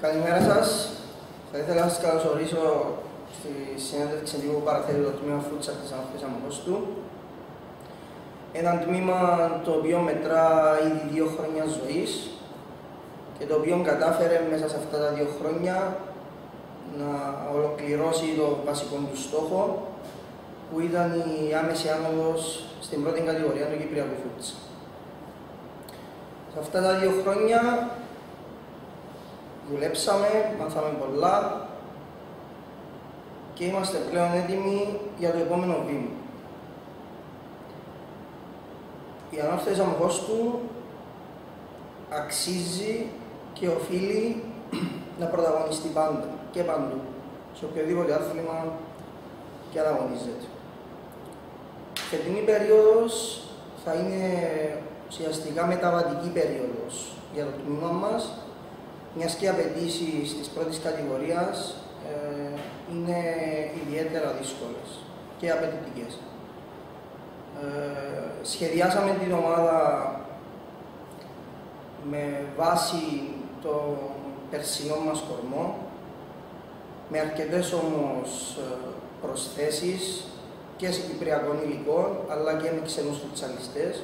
Καλημέρα σας. Θα ήθελα να σας καλωσορίσω στη συνέντευξη που παραθέτει το τμήμα Φούτσαλ της Ανόρθωσης Αμοχώστου. Ένα τμήμα το οποίο μετρά ήδη 2 χρόνια ζωής και το οποίο κατάφερε μέσα σε αυτά τα 2 χρόνια να ολοκληρώσει το βασικό του στόχο, που ήταν η άμεση άνοδος στην πρώτη κατηγορία του Κυπριακού Φούτσαλ. Σε αυτά τα 2 χρόνια δουλέψαμε, μάθαμε πολλά και είμαστε πλέον έτοιμοι για το επόμενο βήμα. Η Ανόρθωση Αμοχώστου αξίζει και οφείλει να πρωταγωνιστεί πάντα και παντού, σε οποιοδήποτε άθλημα και αν αγωνίζεται. Η φετινή περίοδος θα είναι ουσιαστικά μεταβατική περίοδος για το τμήμα μας, μιας και οι απαιτήσεις της πρώτης κατηγορίας είναι ιδιαίτερα δύσκολες και απαιτητικές. Σχεδιάσαμε την ομάδα με βάση το περσινό μας κορμό, με αρκετές όμως προσθέσεις και σε κυπριακών υλικών, αλλά και με ξένους φουτσαλιστές,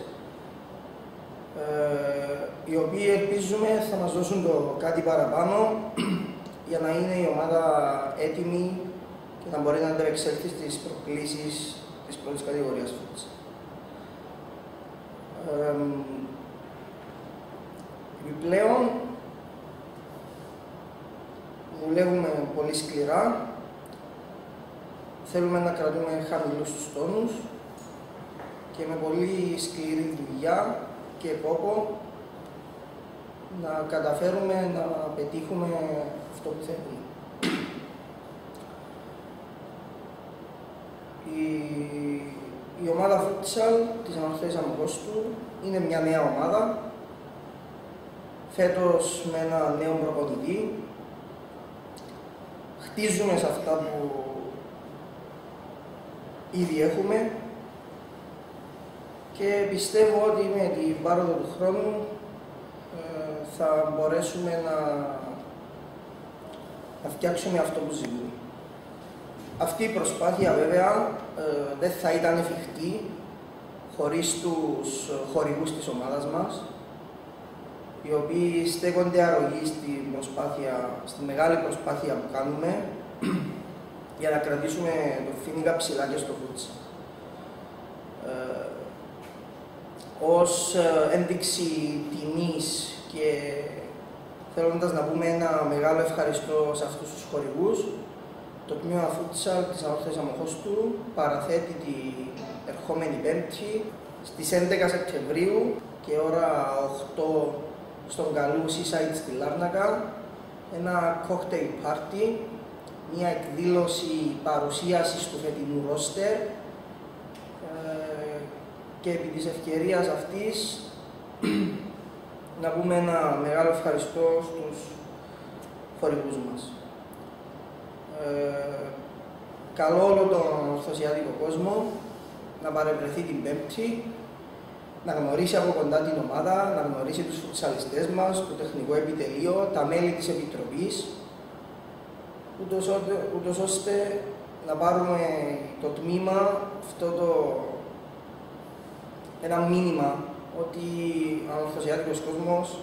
οι οποίοι ελπίζουμε θα μας δώσουν το κάτι παραπάνω για να είναι η ομάδα έτοιμη και να μπορεί να ανταπεξέλθει στις προκλήσεις της πρώτης κατηγορίας φούτσαλ. Επιπλέον, δουλεύουμε πολύ σκληρά, θέλουμε να κρατούμε χαμηλούς τους τόνους και με πολύ σκληρή δουλειά και κόπο να καταφέρουμε να πετύχουμε αυτό που θέλουμε. Η ομάδα Φούτσαλ της Ανόρθωσης Αμοχώστου είναι μια νέα ομάδα, φέτος με ένα νέο προπονητή. Χτίζουμε σε αυτά που ήδη έχουμε και πιστεύω ότι με την πάροδο του χρόνου θα μπορέσουμε να φτιάξουμε αυτό που ζητούμε. Αυτή η προσπάθεια βέβαια δεν θα ήταν εφικτή χωρίς τους χορηγούς της ομάδας μας, οι οποίοι στέκονται αρρωγοί στη μεγάλη προσπάθεια που κάνουμε για να κρατήσουμε το φοίνικα ψηλά και στο φούτσαλ. Ως ένδειξη τιμής και θέλοντας να πούμε ένα μεγάλο ευχαριστώ σε αυτούς τους χορηγούς, το τμήμα Φούτσαλ της Ανόρθωσης Αμοχώστου παραθέτει την ερχόμενη Πέμπτη στις 11 Σεπτεμβρίου και ώρα 8 στον Καλού Seaside στη Λάρνακα ένα cocktail party, μια εκδήλωση παρουσίασης του φετινού ρόστερ και επί της ευκαιρίας αυτής να πούμε ένα μεγάλο ευχαριστώ στους χορηγούς μας. Καλώ όλο τον ορθωσιάτικο κόσμο να παρευρεθεί την Πέμπτη, να γνωρίσει από κοντά την ομάδα, να γνωρίσει τους φουτσαλιστές μας, το τεχνικό επιτελείο, τα μέλη της Επιτροπής, ούτως ώστε να πάρουμε το τμήμα ένα μήνυμα ότι ο ορθωσιάτικος κόσμος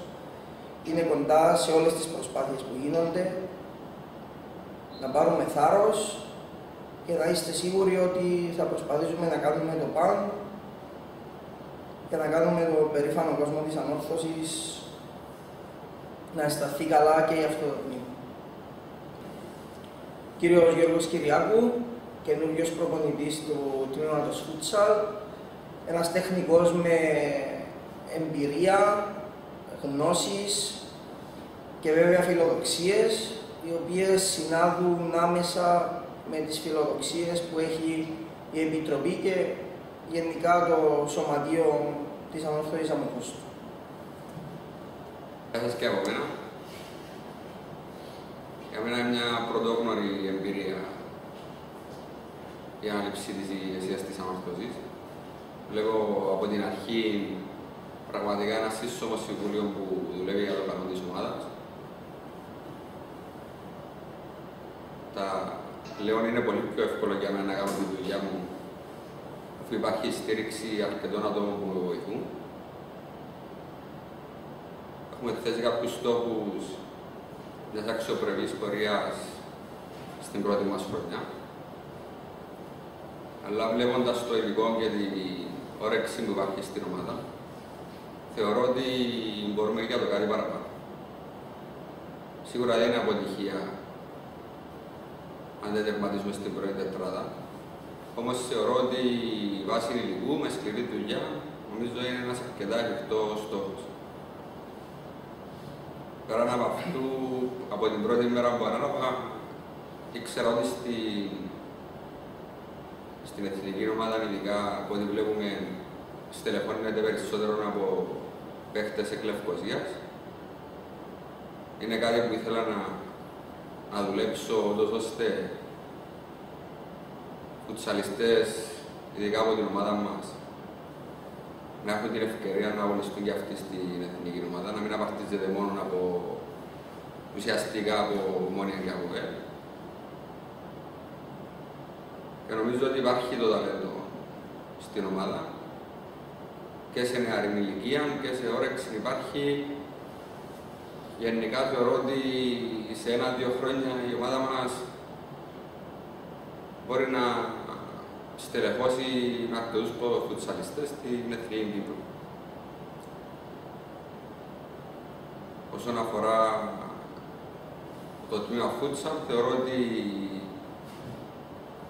είναι κοντά σε όλες τις προσπάθειες που γίνονται, να πάρουμε θάρρος και να είστε σίγουροι ότι θα προσπαθήσουμε να κάνουμε το παν και να κάνουμε το περήφανο κόσμο της Ανόρθωσης να αισθανθεί καλά και για αυτό το τμήμα. Κύριος Γιώργος Κυριάκου, καινούριος προπονητής του τμήματος Φούτσαλ, ένας τεχνικός με εμπειρία, γνώσεις και βέβαια φιλοδοξίες, οι οποίες συνάδουν άμεσα με τις φιλοδοξίες που έχει η Επιτροπή και γενικά το Σωματείο της Ανόρθωσης Αμοχώστου. Γεια σας και από μένα. Για μένα είναι μια πρωτόγνωρη εμπειρία η ανάληψη της ηγεσίας της Ανόρθωσης. Βλέπω από την αρχή πραγματικά ένα σύσσωμο συμβουλίο που δουλεύει για το καλό της ομάδας. πλέον είναι πολύ πιο εύκολο για μένα να κάνω τη δουλειά μου, αφού υπάρχει στήριξη αρκετών ατόμων που με βοηθούν. Έχουμε θέσει κάποιους στόχους μιας αξιοπρεπής πορείας στην πρώτη μας χρονιά. Αλλά βλέποντας το υλικό και την όρεξη που υπάρχει στην ομάδα, θεωρώ ότι μπορούμε για το κάτι παραπάνω. Σίγουρα δεν είναι αποτυχία αν δεν τερματίσουμε στην πρώτη τετράδα. Όμως θεωρώ ότι βάσει υλικού, με σκληρή δουλειά, νομίζω είναι ένας αρκετά εφικτός στόχος. Πέραν από αυτού, από την πρώτη μέρα που ανάλαβα, ήξερα ότι στην εθνική ομάδα, ειδικά από ό,τι βλέπουμε, στελεχώνεται περισσότερο από παίχτες εκ Λευκωσίας. Είναι κάτι που ήθελα να δουλέψω, ώστε φουτσαλιστές, ειδικά από την ομάδα μας, να έχουν την ευκαιρία να αγωνιστούν και αυτοί στην εθνική ομάδα, να μην απαρτίζεται μόνο ουσιαστικά από Ομόνοια και από ΕΛ. Και νομίζω ότι υπάρχει το ταλέντο στην ομάδα και σε νεαρή ηλικία και σε όρεξη υπάρχει. Γενικά θεωρώ ότι σε 1-2 χρόνια η ομάδα μας μπορεί να στελεχώσει αρκετούς φουτσαλιστές στην εθνική Κύπρο. Όσον αφορά το τμήμα φούτσαλ, θεωρώ ότι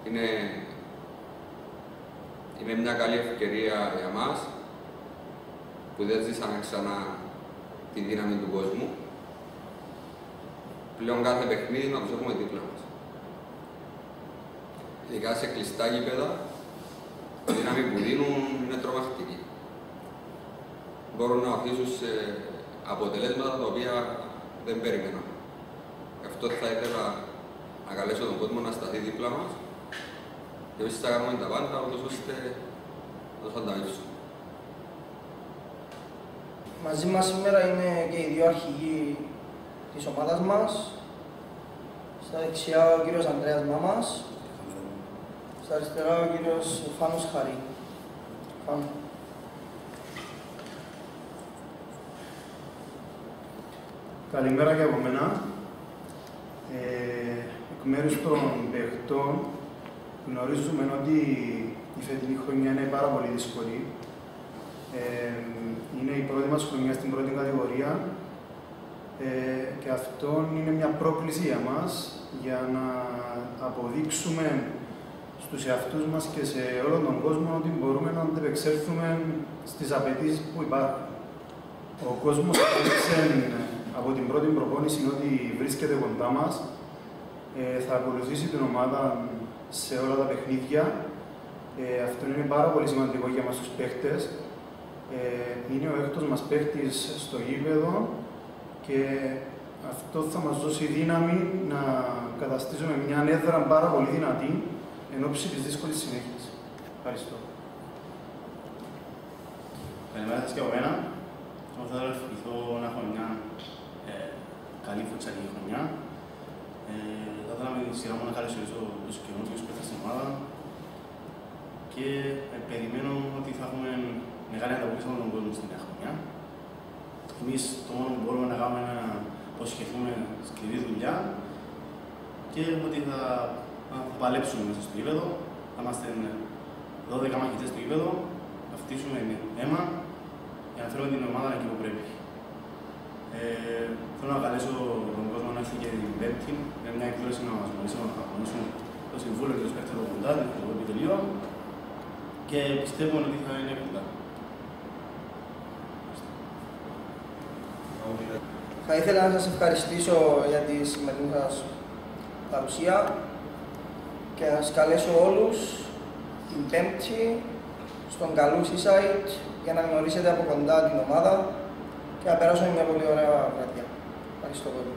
είναι μια καλή ευκαιρία για μας που δεν ζήσαμε ξανά τη δύναμη του κόσμου. Πλέον κάθε παιχνίδι να τους έχουμε δίπλα μας. Ειδικά σε κλειστά γήπεδα, η δύναμη που δίνουν είναι τρομακτική. Μπορούν να οθήσουν σε αποτελέσματα τα οποία δεν περιμέναμε. Γι' αυτό θα ήθελα να καλέσω τον κόσμο να σταθεί δίπλα μας και εμείς θα κάνουμε τα πάντα, ώστε να τους ανταμείψουμε. Μαζί μας σήμερα είναι και οι δύο αρχηγοί της ομάδας μας. Στα δεξιά ο κύριος Ανδρέας Μάμας, στα αριστερά ο κύριος Φάνος Χαρή. Φάνο. Καλημέρα και από μένα. Εκ μέρους των παιχτών γνωρίζουμε ότι η φετινή χρονιά είναι πάρα πολύ δύσκολη. Είναι η πρώτη μας χρονιά στην πρώτη κατηγορία και αυτό είναι μια πρόκληση για μας για να αποδείξουμε στους εαυτούς μας και σε όλο τον κόσμο ότι μπορούμε να αντεπεξέλθουμε στις απαιτήσεις που υπάρχουν. Ο κόσμος έδειξε από την πρώτη προπόνηση ότι βρίσκεται κοντά μας, θα ακολουθήσει την ομάδα σε όλα τα παιχνίδια. Αυτό είναι πάρα πολύ σημαντικό για μας τους παίχτες. Είναι ο έκτος μας παίχτης στο γήπεδο και αυτό θα μας δώσει δύναμη να καταστήσουμε μια έδρα πάρα πολύ δυνατή εν ώψη της δύσκολης συνέχειας. Ευχαριστώ. Καλημέρα σας και από μένα. Εγώ θα ευχηθώ να έχω μια καλή φουτσαλική χρονιά. Θα ήθελα με τη σειρά μου να καλωσορίσω τους καινούριους παίκτες στην ομάδα και περιμένω ότι θα έχουμε μεγάλη ανταπόκριση από τον κόσμο στην νέα χρονιά. Εμείς το μόνο που μπορούμε να κάνουμε είναι να υποσχεθούμε σκληρή δουλειά και ότι θα παλέψουμε μέσα στο γήπεδο. Θα είμαστε 12 μαχητές στο γήπεδο, θα φτύσουμε αίμα για να φέρουμε την ομάδα εκεί που πρέπει. Θέλω να καλέσω τον κόσμο να έρθει και την Πέμπτη με μια εκδήλωση να μας βοηθήσουν να αγωνίσουν το Συμβούλιο και τους παίκτες από κοντά, το επιτελείο και πιστεύουμε ότι θα είναι κοντά. Θα ήθελα να σας ευχαριστήσω για τη σημερινή σας παρουσία και να σας καλέσω όλους την Πέμπτη στον Καλού Seaside για να γνωρίσετε από κοντά την ομάδα και να περάσουμε μια πολύ ωραία βραδιά. Ευχαριστώ πολύ.